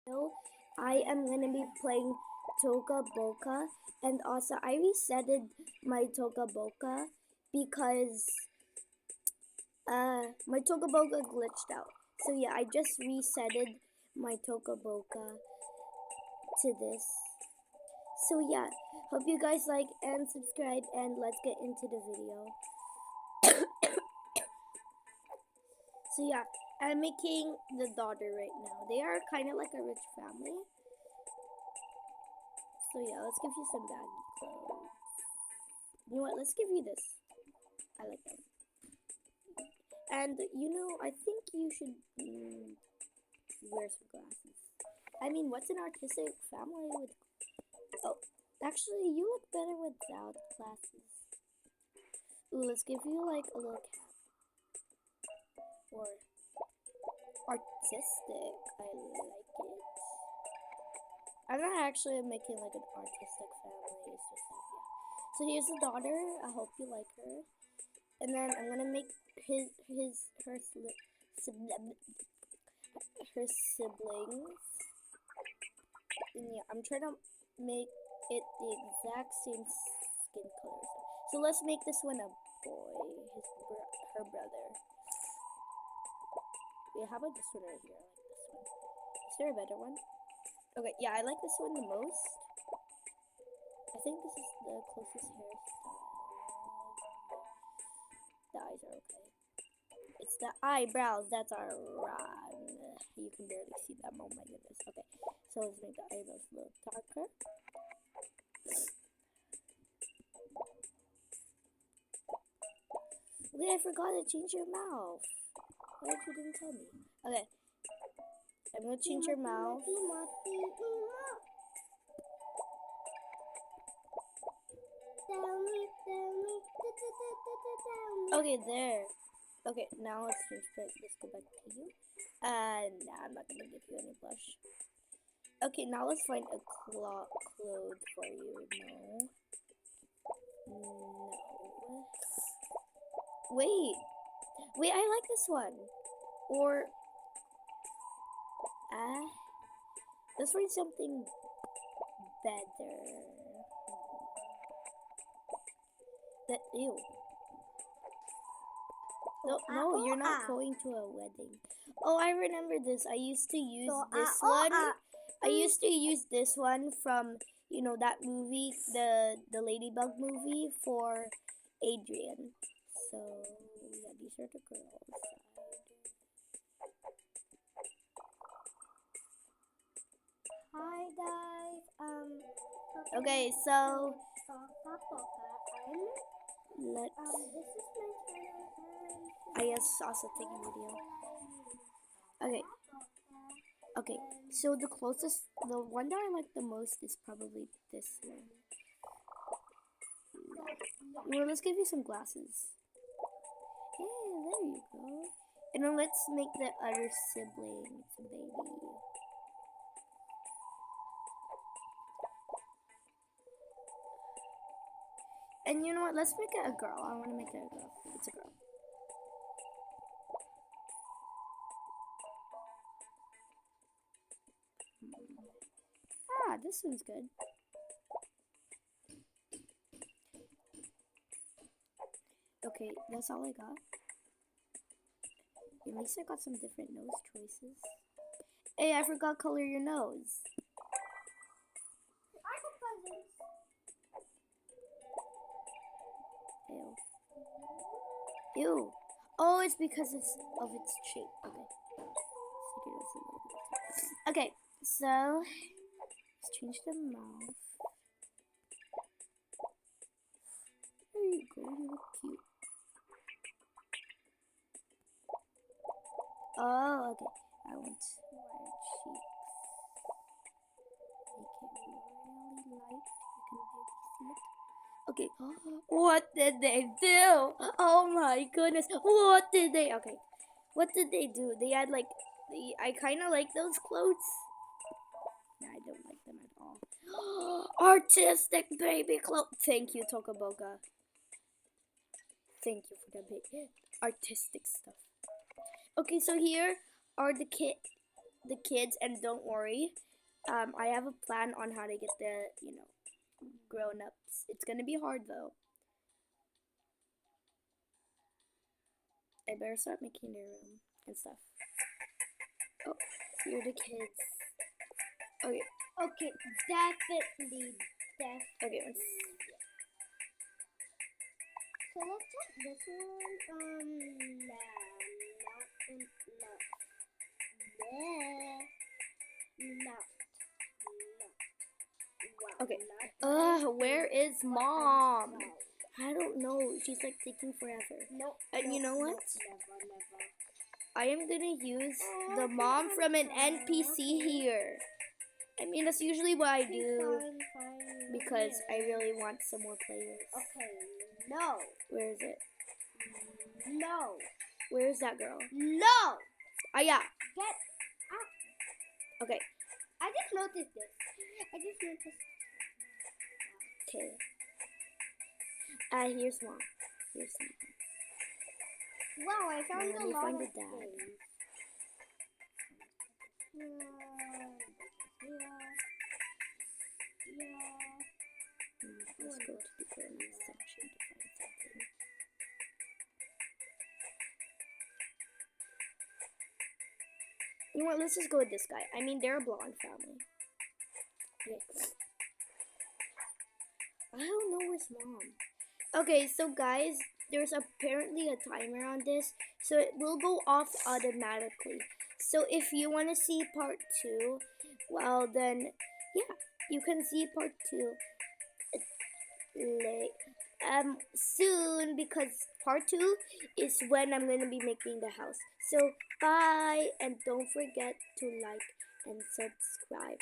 video, I am gonna be playing Toca Boca, and also I resetted my Toca Boca because my Toca Boca glitched out. So yeah, I just resetted my Toca Boca to this. So yeah, hope you guys like and subscribe, and let's get into the video. So yeah, I'm making the daughter right now. They are kind of like a rich family. So yeah, let's give you some baggy clothes. You know what? Let's give you this. I like them. And you know, I think you should wear some glasses. I mean, what's an artistic family with? Oh, actually, you look better without glasses. Ooh, let's give you like a little cap or artistic. I like it. I'm not actually making like an artistic family. It's just like yeah. So here's the daughter. I hope you like her. And then I'm gonna make her siblings. And yeah, I'm trying to make it the exact same skin color. So let's make this one a boy. Her brother. Yeah, how about this one right here? I like this one. Is there a better one? Okay, yeah, I like this one the most. I think this is the closest hairstyle. The eyes are okay. It's the eyebrows that are wrong. You can barely see them. Oh my goodness. Okay, so let's make the eyebrows a little darker. Wait, I forgot to change your mouth. Why did you didn't tell me? Okay, I'm gonna change your mouth. Okay, there. Okay, now let's change this. Let's go back to you. Nah, I'm not gonna give you any blush. Okay, now let's find a cloth for you. No. No. Wait, I like this one. Or, let's find something better. Ew. No, you're not going to a wedding. Oh, I remember this. I used to use this one. I used to use this one from, you know, that movie, the Ladybug movie for Adrian. So, yeah, these are the girls' side. Hi, guys. Okay, so let's. This is my channel. I guess also taking video. Okay. Okay, so the one that I like the most is probably this one. Well, let's give you some glasses. Hey, there you go. And then let's make the other sibling. It's a baby. And you know what? Let's make it a girl. I want to make it a girl. It's a girl. This one's good. Okay, that's all I got. At least I got some different nose choices. Hey, I forgot color your nose. Ew. Ew. Oh, it's because of its shape. Okay. Okay, so let's change the mouth. There you go, you look cute. Oh, okay. I want wide cheeks. Make it really light. You can barely see it. Okay. What did they do? Oh my goodness. What did they? Okay. What did they do? They had like, I kind of like those clothes. Nah, I don't like them at all. Artistic baby clothes. Thank you, Tokaboka. Thank you for the big artistic stuff. Okay, so here are the the kids, and don't worry, I have a plan on how to get the grown-ups. It's gonna be hard though. I better start making their room and stuff. Oh, here are the kids. Okay. Okay, definitely. Okay. So let's check this one. Okay. Where is mom? I don't know. She's like taking forever. No. And you know what? Never. I am gonna use the mom from an NPC here. I mean, that's usually what I do because I really want some more players. Okay, no. Where is it? No. Where is that girl? No. Ah, yeah. Get out. Okay. I just noticed this. Okay. Here's mom. Here's mom. Wow, I found Let a me lot find of the dad. things. Let's go to the grown-up section to find something. You know what? Let's just go with this guy. I mean, they're a blonde family. Okay. I don't know where's mom. Okay, so guys, there's apparently a timer on this, so it will go off automatically. So if you want to see part 2, well then, yeah, you can see part 2 soon, because part 2 is when I'm going to be making the house. So bye, and don't forget to like and subscribe.